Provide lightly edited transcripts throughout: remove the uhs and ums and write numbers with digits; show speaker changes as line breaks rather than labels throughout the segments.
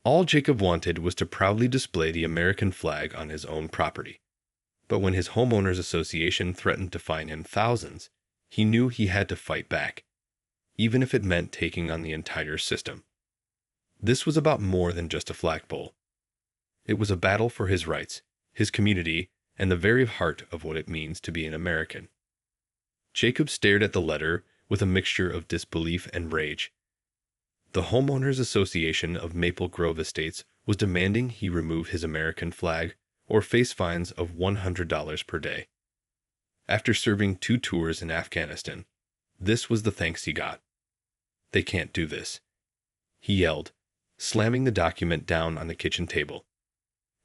All Jacob wanted was to proudly display the American flag on his own property. But when his homeowners association threatened to fine him thousands, he knew he had to fight back, even if it meant taking on the entire system. This was about more than just a flagpole. It was a battle for his rights, his community, and the very heart of what it means to be an American. Jacob stared at the letter with a mixture of disbelief and rage. The Homeowners Association of Maple Grove Estates was demanding he remove his American flag or face fines of $100 per day. After serving 2 tours in Afghanistan, this was the thanks he got. They can't do this, he yelled, slamming the document down on the kitchen table.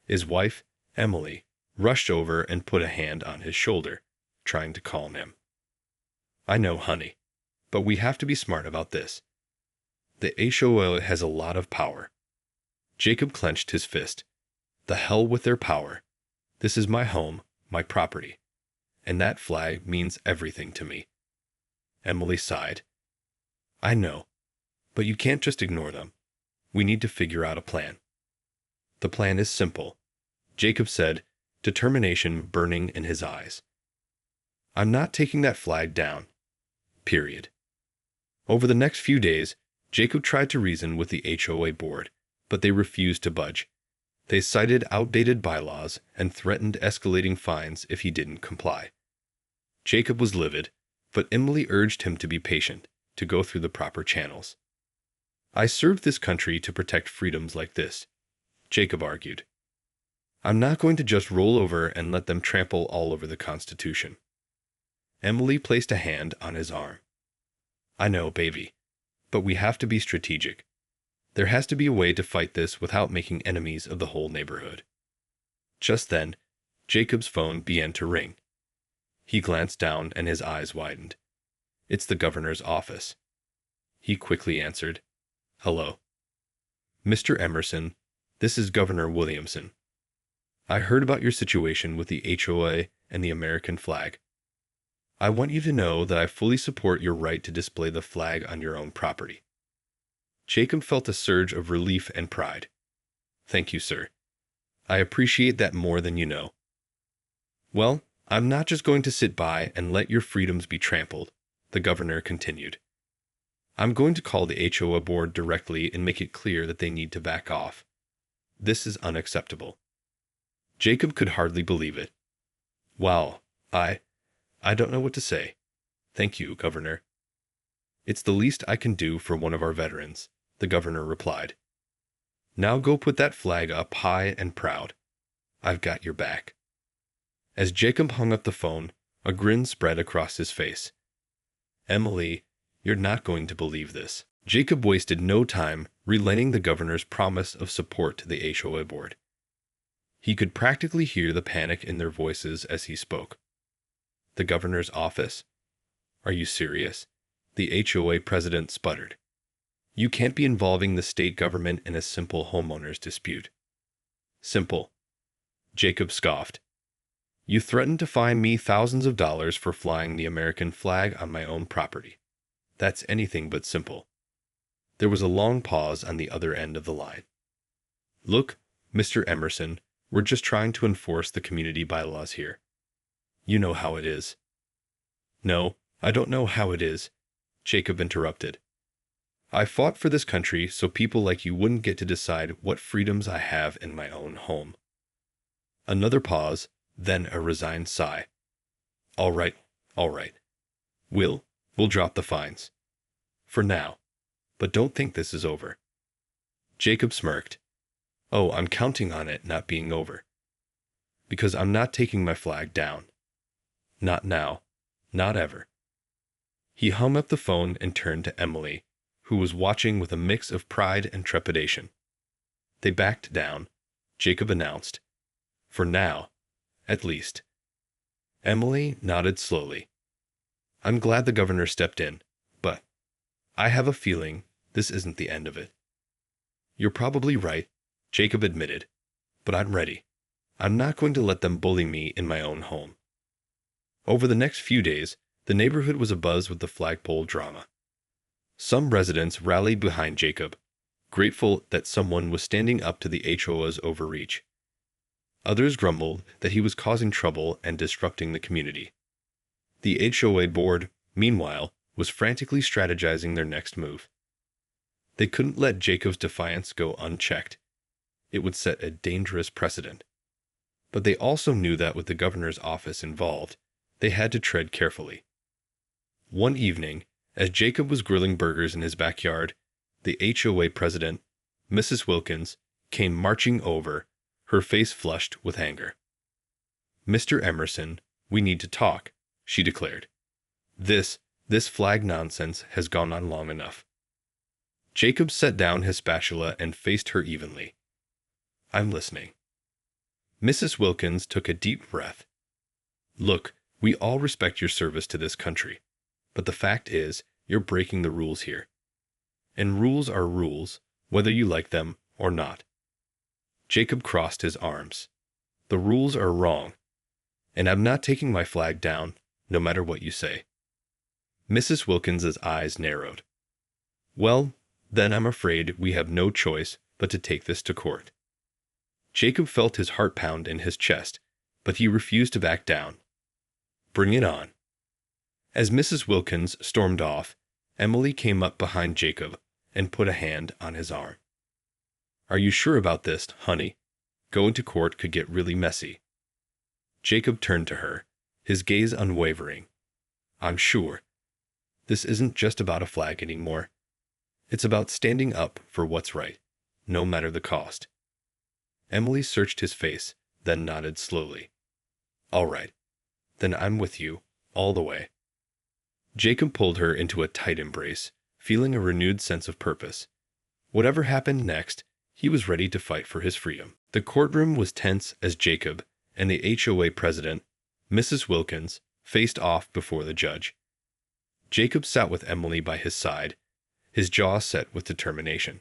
His wife, Emily, rushed over and put a hand on his shoulder, trying to calm him. I know, honey, but we have to be smart about this. The HOA has a lot of power. Jacob clenched his fist. The hell with their power. This is my home, my property, and that flag means everything to me. Emily sighed. I know, but you can't just ignore them. We need to figure out a plan. The plan is simple, Jacob said, determination burning in his eyes. I'm not taking that flag down. Period. Over the next few days, Jacob tried to reason with the HOA board, but they refused to budge. They cited outdated bylaws and threatened escalating fines if he didn't comply. Jacob was livid, but Emily urged him to be patient, to go through the proper channels. I served this country to protect freedoms like this, Jacob argued. I'm not going to just roll over and let them trample all over the Constitution. Emily placed a hand on his arm. I know, baby, but we have to be strategic. There has to be a way to fight this without making enemies of the whole neighborhood. Just then, Jacob's phone began to ring. He glanced down and his eyes widened. It's the governor's office. He quickly answered, Hello. Mr. Emerson, this is Governor Williamson. I heard about your situation with the HOA and the American flag. I want you to know that I fully support your right to display the flag on your own property. Jacob felt a surge of relief and pride. Thank you, sir. I appreciate that more than you know. Well, I'm not just going to sit by and let your freedoms be trampled, the governor continued. I'm going to call the HOA board directly and make it clear that they need to back off. This is unacceptable. Jacob could hardly believe it. Wow, I don't know what to say. Thank you, Governor. It's the least I can do for one of our veterans, the governor replied. Now go put that flag up high and proud. I've got your back. As Jacob hung up the phone, a grin spread across his face. Emily, you're not going to believe this. Jacob wasted no time relaying the governor's promise of support to the HOA board. He could practically hear the panic in their voices as he spoke. The governor's office? Are you serious? The HOA president sputtered. You can't be involving the state government in a simple homeowner's dispute. Simple. Jacob scoffed. You threatened to fine me thousands of dollars for flying the American flag on my own property. That's anything but simple. There was a long pause on the other end of the line. Look, Mr. Emerson, we're just trying to enforce the community bylaws here. You know how it is. No, I don't know how it is, Jacob interrupted. I fought for this country so people like you wouldn't get to decide what freedoms I have in my own home. Another pause, then a resigned sigh. All right. We'll drop the fines. For now. But don't think this is over. Jacob smirked. Oh, I'm counting on it not being over. Because I'm not taking my flag down. Not now. Not ever. He hung up the phone and turned to Emily, who was watching with a mix of pride and trepidation. They backed down, Jacob announced. For now, at least. Emily nodded slowly. I'm glad the governor stepped in, but I have a feeling this isn't the end of it. You're probably right, Jacob admitted, but I'm ready. I'm not going to let them bully me in my own home. Over the next few days, the neighborhood was abuzz with the flagpole drama. Some residents rallied behind Jacob, grateful that someone was standing up to the HOA's overreach. Others grumbled that he was causing trouble and disrupting the community. The HOA board, meanwhile, was frantically strategizing their next move. They couldn't let Jacob's defiance go unchecked. It would set a dangerous precedent. But they also knew that with the governor's office involved, they had to tread carefully. One evening, as Jacob was grilling burgers in his backyard, the HOA president, Mrs. Wilkins, came marching over, her face flushed with anger. "Mr. Emerson, we need to talk," she declared. This flag nonsense has gone on long enough." Jacob set down his spatula and faced her evenly. "I'm listening." Mrs. Wilkins took a deep breath. "Look, we all respect your service to this country, but the fact is, you're breaking the rules here. And rules are rules, whether you like them or not." Jacob crossed his arms. "The rules are wrong, and I'm not taking my flag down, no matter what you say." Mrs. Wilkins's eyes narrowed. "Well, then I'm afraid we have no choice but to take this to court." Jacob felt his heart pound in his chest, but he refused to back down. "Bring it on." As Mrs. Wilkins stormed off, Emily came up behind Jacob and put a hand on his arm. "Are you sure about this, honey? Going to court could get really messy." Jacob turned to her, his gaze unwavering. "I'm sure. This isn't just about a flag anymore. It's about standing up for what's right, no matter the cost." Emily searched his face, then nodded slowly. "All right. Then I'm with you, all the way." Jacob pulled her into a tight embrace, feeling a renewed sense of purpose. Whatever happened next, he was ready to fight for his freedom. The courtroom was tense as Jacob and the HOA president, Mrs. Wilkins, faced off before the judge. Jacob sat with Emily by his side, his jaw set with determination.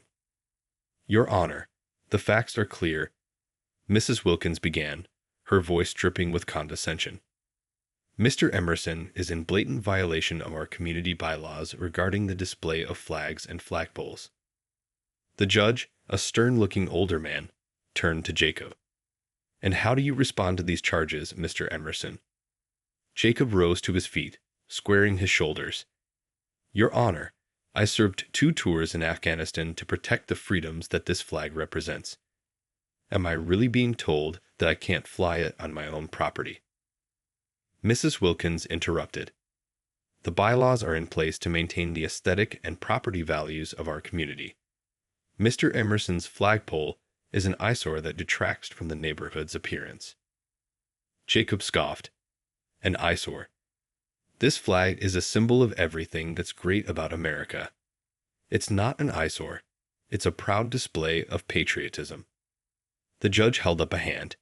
"Your Honor, the facts are clear," Mrs. Wilkins began, her voice dripping with condescension. "Mr. Emerson is in blatant violation of our community bylaws regarding the display of flags and flagpoles." The judge, a stern-looking older man, turned to Jacob. "And how do you respond to these charges, Mr. Emerson?" Jacob rose to his feet, squaring his shoulders. "Your Honor, I served 2 tours in Afghanistan to protect the freedoms that this flag represents. Am I really being told that I can't fly it on my own property?" Mrs. Wilkins interrupted. "The bylaws are in place to maintain the aesthetic and property values of our community. Mr. Emerson's flagpole is an eyesore that detracts from the neighborhood's appearance." Jacob scoffed. "An eyesore. This flag is a symbol of everything that's great about America. It's not an eyesore. It's a proud display of patriotism." The judge held up a hand.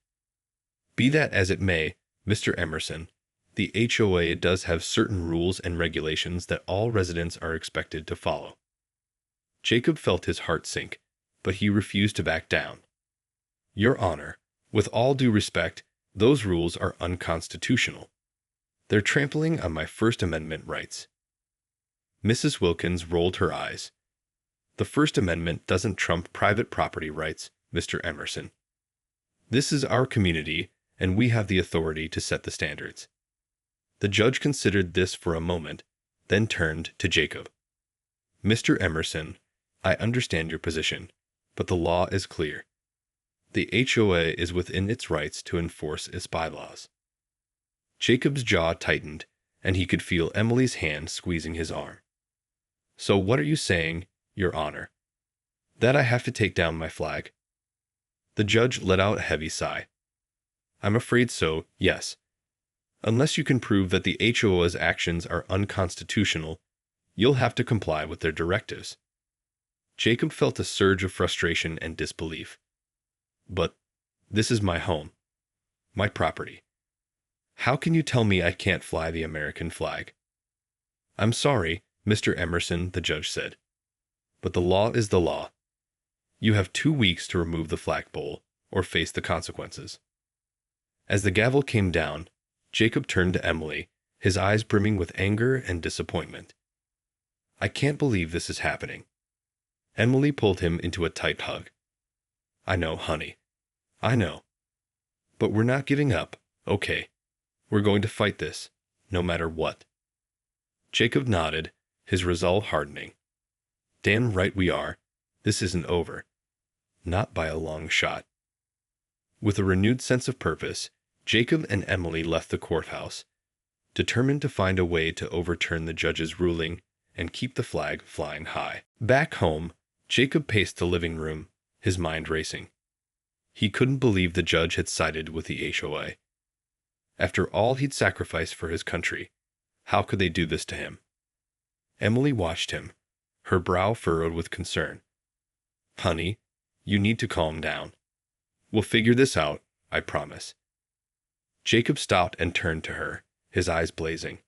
"Be that as it may, Mr. Emerson, the HOA does have certain rules and regulations that all residents are expected to follow." Jacob felt his heart sink, but he refused to back down. "Your Honor, with all due respect, those rules are unconstitutional. They're trampling on my First Amendment rights." Mrs. Wilkins rolled her eyes. "The First Amendment doesn't trump private property rights, Mr. Emerson. This is our community, and we have the authority to set the standards." The judge considered this for a moment, then turned to Jacob. "Mr. Emerson, I understand your position, but the law is clear. The HOA is within its rights to enforce its bylaws." Jacob's jaw tightened, and he could feel Emily's hand squeezing his arm. "So what are you saying, Your Honor? That I have to take down my flag?" The judge let out a heavy sigh. "I'm afraid so, yes. Unless you can prove that the HOA's actions are unconstitutional, you'll have to comply with their directives." Jacob felt a surge of frustration and disbelief. "But this is my home, my property. How can you tell me I can't fly the American flag?" "I'm sorry, Mr. Emerson," the judge said, "but the law is the law. You have 2 weeks to remove the flagpole or face the consequences." As the gavel came down, Jacob turned to Emily, his eyes brimming with anger and disappointment. "I can't believe this is happening. Emily pulled him into a tight hug. I know, honey. I know. But we're not giving up, okay? We're going to fight this, no matter what. Jacob nodded, his resolve hardening. Damn right we are. This isn't over. Not by a long shot. With a renewed sense of purpose, Jacob and Emily left the courthouse, determined to find a way to overturn the judge's ruling and keep the flag flying high. Back home, Jacob paced the living room, his mind racing. He couldn't believe the judge had sided with the HOA. After all he'd sacrificed for his country, how could they do this to him? Emily watched him, her brow furrowed with concern. Honey, you need to calm down. We'll figure this out, I promise. Jacob stopped and turned to her, his eyes blazing.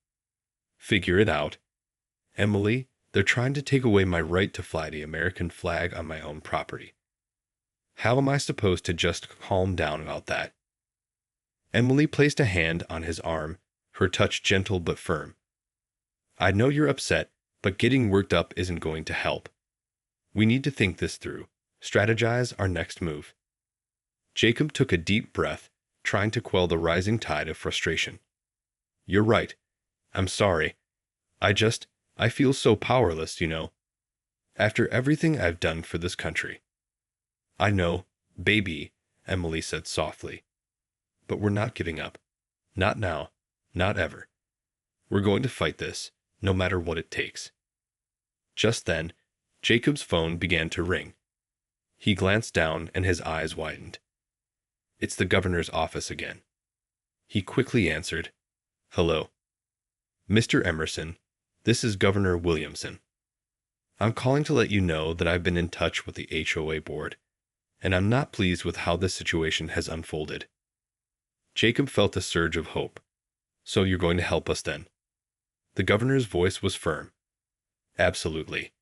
Figure it out? Emily, they're trying to take away my right to fly the American flag on my own property. How am I supposed to just calm down about that? Emily placed a hand on his arm, her touch gentle but firm. I know you're upset, but getting worked up isn't going to help. We need to think this through, strategize our next move. Jacob took a deep breath, trying to quell the rising tide of frustration. You're right. I'm sorry. I feel so powerless, you know. After everything I've done for this country. I know, baby, Emily said softly. But we're not giving up. Not now. Not ever. We're going to fight this, no matter what it takes. Just then, Jacob's phone began to ring. He glanced down and his eyes widened. It's the governor's office again. He quickly answered, Hello. Mr. Emerson, this is Governor Williamson. I'm calling to let you know that I've been in touch with the HOA board, and I'm not pleased with how this situation has unfolded. Jacob felt a surge of hope. So you're going to help us then? The governor's voice was firm. Absolutely.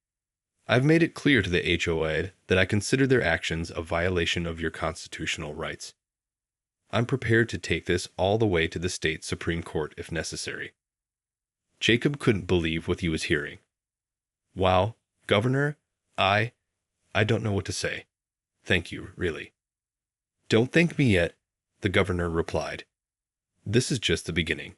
I've made it clear to the HOA that I consider their actions a violation of your constitutional rights. I'm prepared to take this all the way to the state Supreme Court if necessary. Jacob couldn't believe what he was hearing. Wow, Governor, I don't know what to say. Thank you, really. Don't thank me yet, the governor replied. This is just the beginning.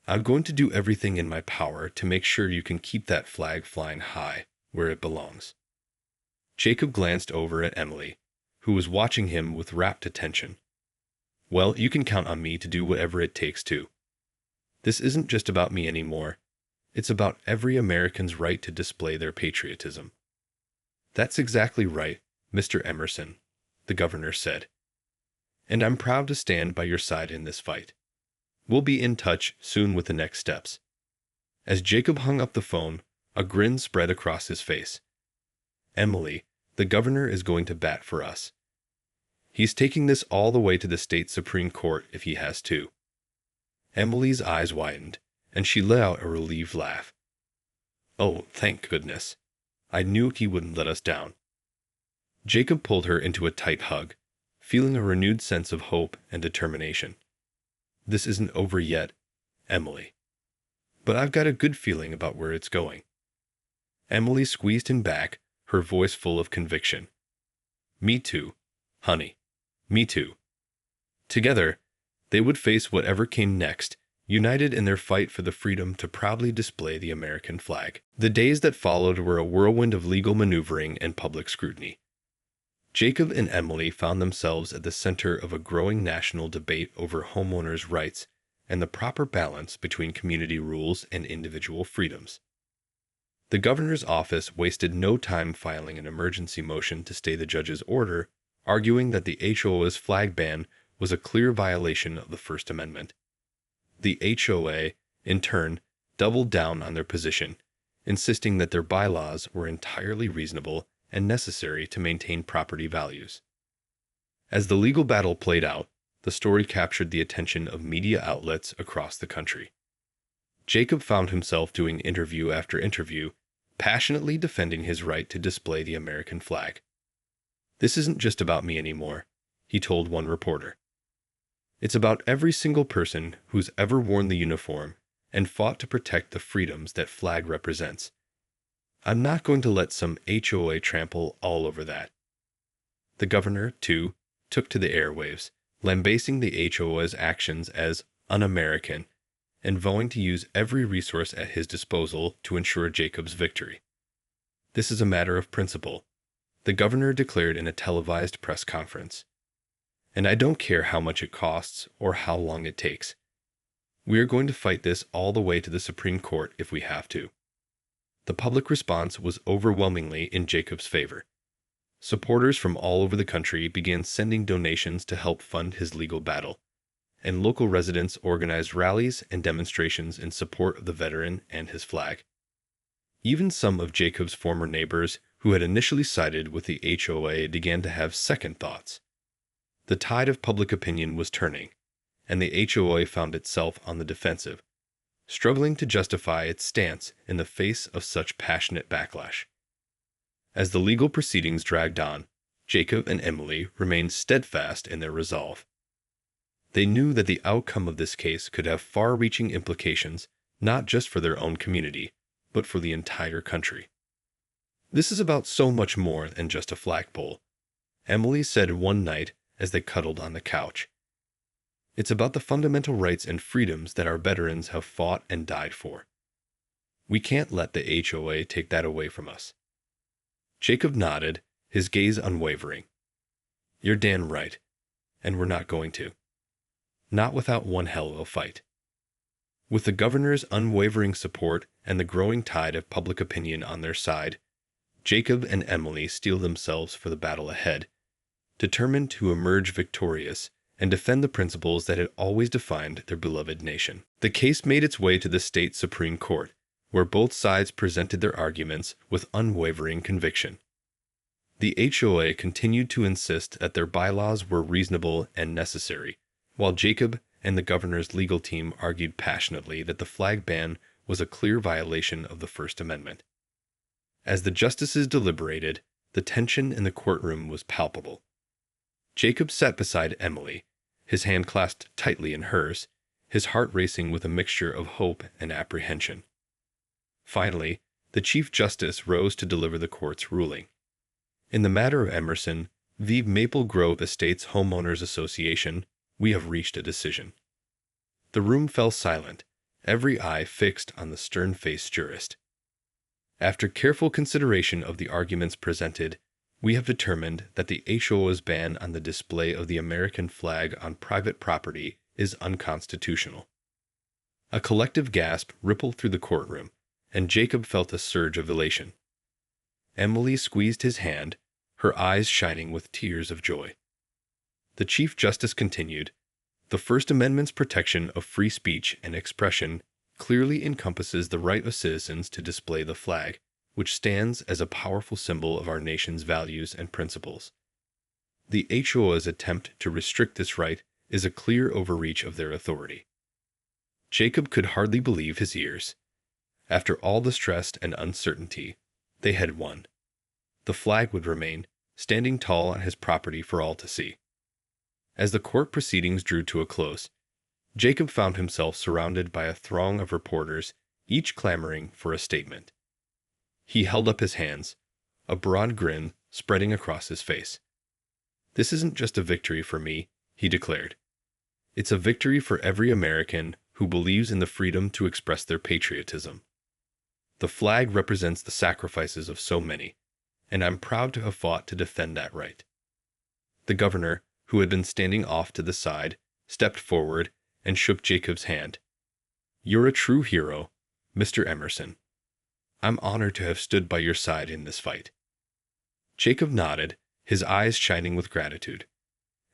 I'm going to do everything in my power to make sure you can keep that flag flying high where it belongs. Jacob glanced over at Emily, who was watching him with rapt attention. Well, you can count on me to do whatever it takes too. This isn't just about me anymore. It's about every American's right to display their patriotism. That's exactly right, Mr. Emerson, the governor said. And I'm proud to stand by your side in this fight. We'll be in touch soon with the next steps. As Jacob hung up the phone, a grin spread across his face. Emily, the governor is going to bat for us. He's taking this all the way to the state Supreme Court if he has to. Emily's eyes widened, and she let out a relieved laugh. Oh, thank goodness. I knew he wouldn't let us down. Jacob pulled her into a tight hug, feeling a renewed sense of hope and determination. This isn't over yet, Emily. But I've got a good feeling about where it's going. Emily squeezed him back, her voice full of conviction. Me too, honey. Me too. Together, they would face whatever came next, united in their fight for the freedom to proudly display the American flag. The days that followed were a whirlwind of legal maneuvering and public scrutiny. Jacob and Emily found themselves at the center of a growing national debate over homeowners' rights and the proper balance between community rules and individual freedoms. The governor's office wasted no time filing an emergency motion to stay the judge's order, arguing that the HOA's flag ban was a clear violation of the First Amendment. The HOA, in turn, doubled down on their position, insisting that their bylaws were entirely reasonable and necessary to maintain property values. As the legal battle played out, the story captured the attention of media outlets across the country. Jacob found himself doing interview after interview, passionately defending his right to display the American flag. This isn't just about me anymore, he told one reporter. It's about every single person who's ever worn the uniform and fought to protect the freedoms that flag represents. I'm not going to let some HOA trample all over that. The governor, too, took to the airwaves, lambasting the HOA's actions as un-American and vowing to use every resource at his disposal to ensure Jacob's victory. This is a matter of principle, the governor declared in a televised press conference. And I don't care how much it costs or how long it takes. We are going to fight this all the way to the Supreme Court if we have to. The public response was overwhelmingly in Jacob's favor. Supporters from all over the country began sending donations to help fund his legal battle, and local residents organized rallies and demonstrations in support of the veteran and his flag. Even some of Jacob's former neighbors who had initially sided with the HOA began to have second thoughts. The tide of public opinion was turning, and the HOA found itself on the defensive, struggling to justify its stance in the face of such passionate backlash. As the legal proceedings dragged on, Jacob and Emily remained steadfast in their resolve. They knew that the outcome of this case could have far-reaching implications not just for their own community, but for the entire country. This is about so much more than just a flagpole, Emily said one night as they cuddled on the couch. It's about the fundamental rights and freedoms that our veterans have fought and died for. We can't let the HOA take that away from us. Jacob nodded, his gaze unwavering. You're damn right, and we're not going to. Not without one hell of a fight. With the governor's unwavering support and the growing tide of public opinion on their side, Jacob and Emily steeled themselves for the battle ahead, determined to emerge victorious and defend the principles that had always defined their beloved nation. The case made its way to the state Supreme Court, where both sides presented their arguments with unwavering conviction. The HOA continued to insist that their bylaws were reasonable and necessary, while Jacob and the governor's legal team argued passionately that the flag ban was a clear violation of the First Amendment. As the justices deliberated, the tension in the courtroom was palpable. Jacob sat beside Emily, his hand clasped tightly in hers, his heart racing with a mixture of hope and apprehension. Finally, the Chief Justice rose to deliver the court's ruling. In the matter of Emerson v. Maple Grove Estates Homeowners Association, we have reached a decision. The room fell silent, every eye fixed on the stern-faced jurist. After careful consideration of the arguments presented, we have determined that the HOA's ban on the display of the American flag on private property is unconstitutional. A collective gasp rippled through the courtroom, and Jacob felt a surge of elation. Emily squeezed his hand, her eyes shining with tears of joy. The Chief Justice continued, "The First Amendment's protection of free speech and expression clearly encompasses the right of citizens to display the flag, which stands as a powerful symbol of our nation's values and principles. The HOA's attempt to restrict this right is a clear overreach of their authority." Jacob could hardly believe his ears. After all the stress and uncertainty, they had won. The flag would remain, standing tall on his property for all to see. As the court proceedings drew to a close, Jacob found himself surrounded by a throng of reporters, each clamoring for a statement. He held up his hands, a broad grin spreading across his face. "This isn't just a victory for me," he declared. "It's a victory for every American who believes in the freedom to express their patriotism. The flag represents the sacrifices of so many, and I'm proud to have fought to defend that right." The governor, who had been standing off to the side, stepped forward and shook Jacob's hand. "You're a true hero, Mr. Emerson. I'm honored to have stood by your side in this fight." Jacob nodded, his eyes shining with gratitude.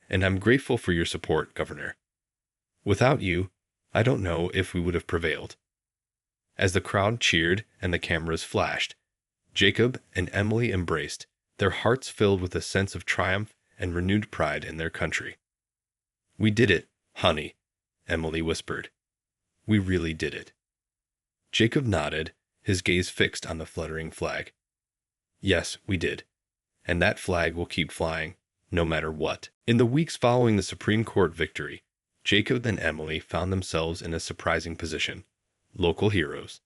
"And I'm grateful for your support, Governor. Without you, I don't know if we would have prevailed." As the crowd cheered and the cameras flashed, Jacob and Emily embraced, their hearts filled with a sense of triumph and renewed pride in their country. "We did it, honey," Emily whispered. "We really did it." Jacob nodded, his gaze fixed on the fluttering flag. "Yes, we did. And that flag will keep flying, no matter what." In the weeks following the Supreme Court victory, Jacob and Emily found themselves in a surprising position: local heroes.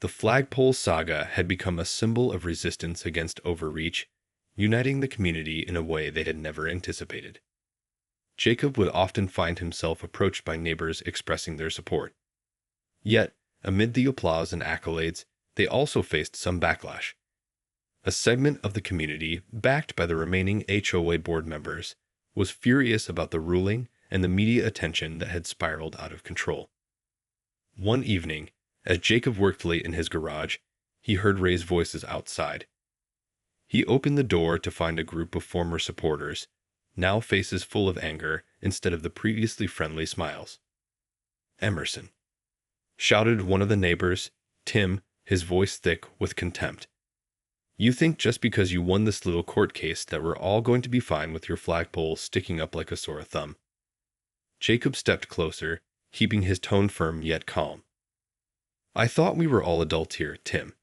The Flagpole saga had become a symbol of resistance against overreach, uniting the community in a way they had never anticipated. Jacob would often find himself approached by neighbors expressing their support. Yet, amid the applause and accolades, they also faced some backlash. A segment of the community, backed by the remaining HOA board members, was furious about the ruling and the media attention that had spiraled out of control. One evening, as Jacob worked late in his garage, he heard Ray's voices outside. He opened the door to find a group of former supporters, now faces full of anger instead of the previously friendly smiles. "Emerson," shouted one of the neighbors, Tim, his voice thick with contempt. "You think just because you won this little court case that we're all going to be fine with your flagpole sticking up like a sore thumb?" Jacob stepped closer, keeping his tone firm yet calm. "I thought we were all adults here, Tim.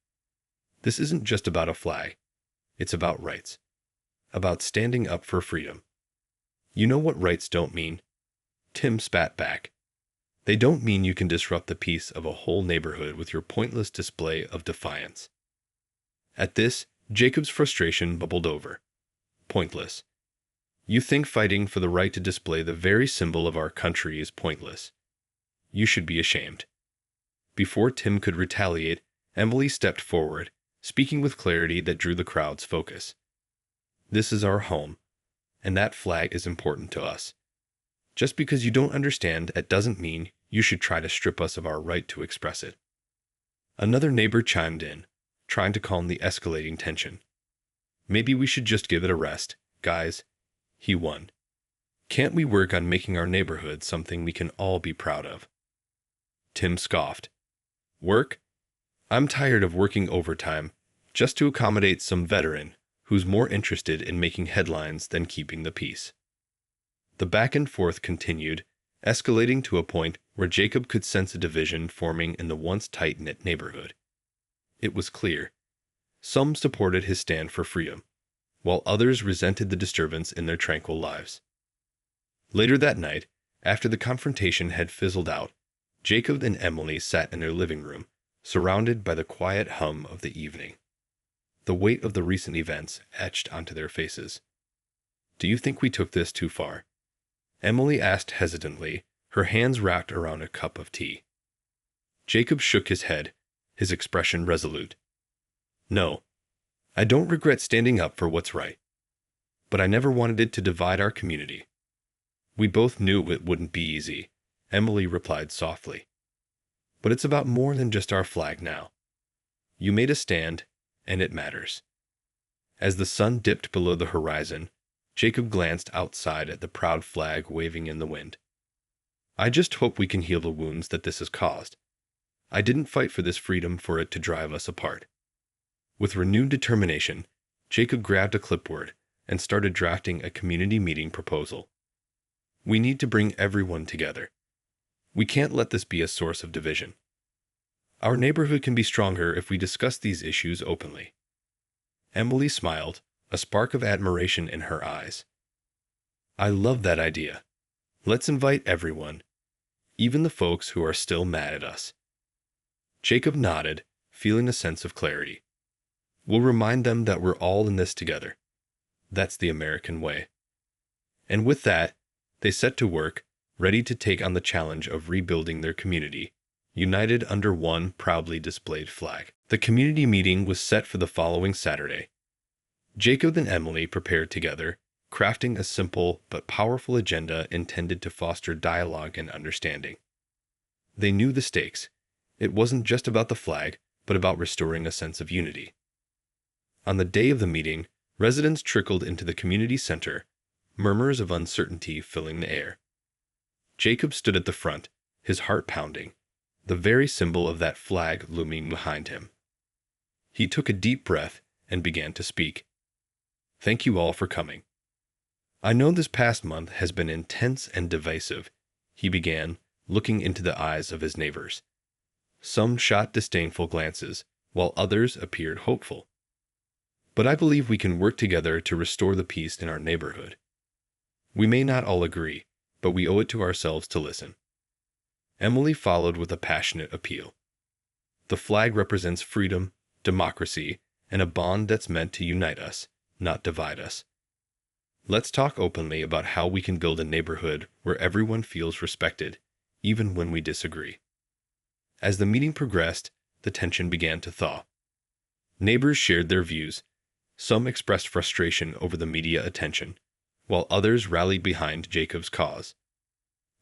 This isn't just about a flag. It's about rights. About standing up for freedom. You know what rights don't mean?" Tim spat back. "They don't mean you can disrupt the peace of a whole neighborhood with your pointless display of defiance." At this, Jacob's frustration bubbled over. Pointless. You think fighting for the right to display the very symbol of our country is pointless. You should be ashamed. Before Tim could retaliate, Emily stepped forward, speaking with clarity that drew the crowd's focus. "This is our home, and that flag is important to us. Just because you don't understand, that doesn't mean you should try to strip us of our right to express it." Another neighbor chimed in, trying to calm the escalating tension. "Maybe we should just give it a rest, guys," he won. "Can't we work on making our neighborhood something we can all be proud of?" Tim scoffed. "Work? I'm tired of working overtime just to accommodate some veteran who's more interested in making headlines than keeping the peace." The back and forth continued, escalating to a point where Jacob could sense a division forming in the once tight-knit neighborhood. It was clear. Some supported his stand for freedom, while others resented the disturbance in their tranquil lives. Later that night, after the confrontation had fizzled out, Jacob and Emily sat in their living room, surrounded by the quiet hum of the evening. The weight of the recent events etched onto their faces. "Do you think we took this too far?" Emily asked hesitantly, her hands wrapped around a cup of tea. Jacob shook his head, his expression resolute. "No, I don't regret standing up for what's right. But I never wanted it to divide our community." "We both knew it wouldn't be easy," Emily replied softly. "But it's about more than just our flag now. You made a stand, and it matters." As the sun dipped below the horizon, Jacob glanced outside at the proud flag waving in the wind. "I just hope we can heal the wounds that this has caused. I didn't fight for this freedom for it to drive us apart." With renewed determination, Jacob grabbed a clipboard and started drafting a community meeting proposal. "We need to bring everyone together. We can't let this be a source of division. Our neighborhood can be stronger if we discuss these issues openly." Emily smiled, a spark of admiration in her eyes. "I love that idea. Let's invite everyone, even the folks who are still mad at us." Jacob nodded, feeling a sense of clarity. "We'll remind them that we're all in this together. That's the American way." And with that, they set to work, ready to take on the challenge of rebuilding their community, united under one proudly displayed flag. The community meeting was set for the following Saturday. Jacob and Emily prepared together, crafting a simple but powerful agenda intended to foster dialogue and understanding. They knew the stakes. It wasn't just about the flag, but about restoring a sense of unity. On the day of the meeting, residents trickled into the community center, murmurs of uncertainty filling the air. Jacob stood at the front, his heart pounding, the very symbol of that flag looming behind him. He took a deep breath and began to speak. "Thank you all for coming. I know this past month has been intense and divisive," he began, looking into the eyes of his neighbors. Some shot disdainful glances, while others appeared hopeful. "But I believe we can work together to restore the peace in our neighborhood. We may not all agree, but we owe it to ourselves to listen." Emily followed with a passionate appeal. The flag represents freedom, democracy, and a bond that's meant to unite us, not divide us. Let's talk openly about how we can build a neighborhood where everyone feels respected, even when we disagree. As the meeting progressed, the tension began to thaw. Neighbors shared their views. Some expressed frustration over the media attention, while others rallied behind Jacob's cause.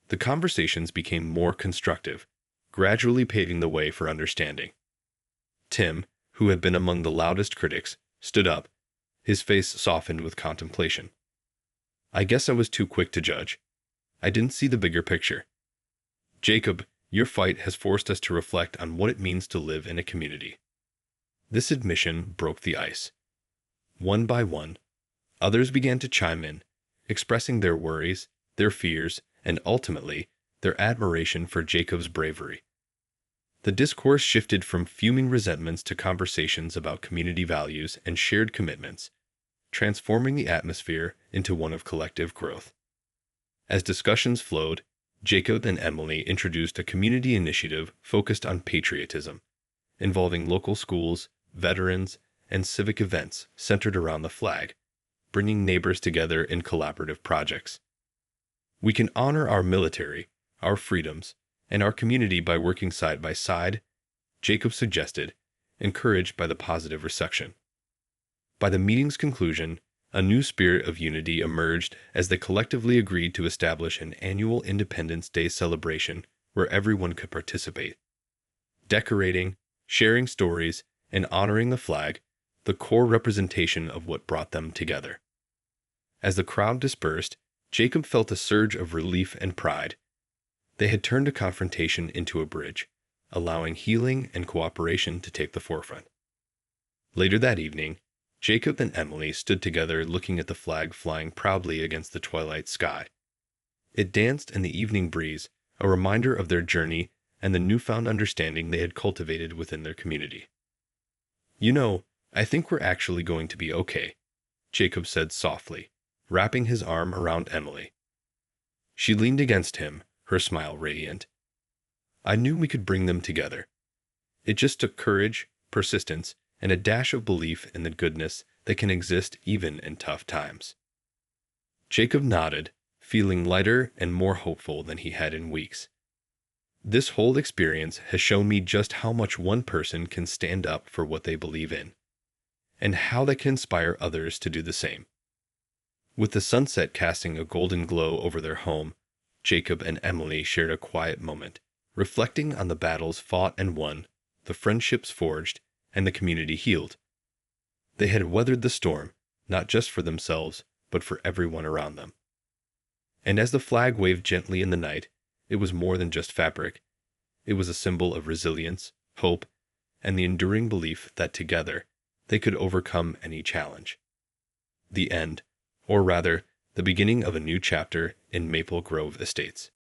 The conversations became more constructive, gradually paving the way for understanding. Tim, who had been among the loudest critics, stood up, his face softened with contemplation. "I guess I was too quick to judge. I didn't see the bigger picture. Jacob, your fight has forced us to reflect on what it means to live in a community." This admission broke the ice. One by one, others began to chime in, expressing their worries, their fears, and ultimately, their admiration for Jacob's bravery. The discourse shifted from fuming resentments to conversations about community values and shared commitments, transforming the atmosphere into one of collective growth. As discussions flowed, Jacob and Emily introduced a community initiative focused on patriotism, involving local schools, veterans, and civic events centered around the flag, bringing neighbors together in collaborative projects. "We can honor our military, our freedoms, and our community by working side by side," Jacob suggested, encouraged by the positive reception. By the meeting's conclusion, a new spirit of unity emerged as they collectively agreed to establish an annual Independence Day celebration where everyone could participate. Decorating, sharing stories, and honoring the flag, the core representation of what brought them together. As the crowd dispersed, Jacob felt a surge of relief and pride. They had turned a confrontation into a bridge, allowing healing and cooperation to take the forefront. Later that evening, Jacob and Emily stood together looking at the flag flying proudly against the twilight sky. It danced in the evening breeze, a reminder of their journey and the newfound understanding they had cultivated within their community. "You know, I think we're actually going to be okay," Jacob said softly, wrapping his arm around Emily. She leaned against him, her smile radiant. "I knew we could bring them together. It just took courage, persistence, and a dash of belief in the goodness that can exist even in tough times." Jacob nodded, feeling lighter and more hopeful than he had in weeks. "This whole experience has shown me just how much one person can stand up for what they believe in, and how they can inspire others to do the same." With the sunset casting a golden glow over their home, Jacob and Emily shared a quiet moment, reflecting on the battles fought and won, the friendships forged, and the community healed. They had weathered the storm, not just for themselves, but for everyone around them. And as the flag waved gently in the night, it was more than just fabric. It was a symbol of resilience, hope, and the enduring belief that together they could overcome any challenge. The end, or rather, the beginning of a new chapter in Maple Grove Estates.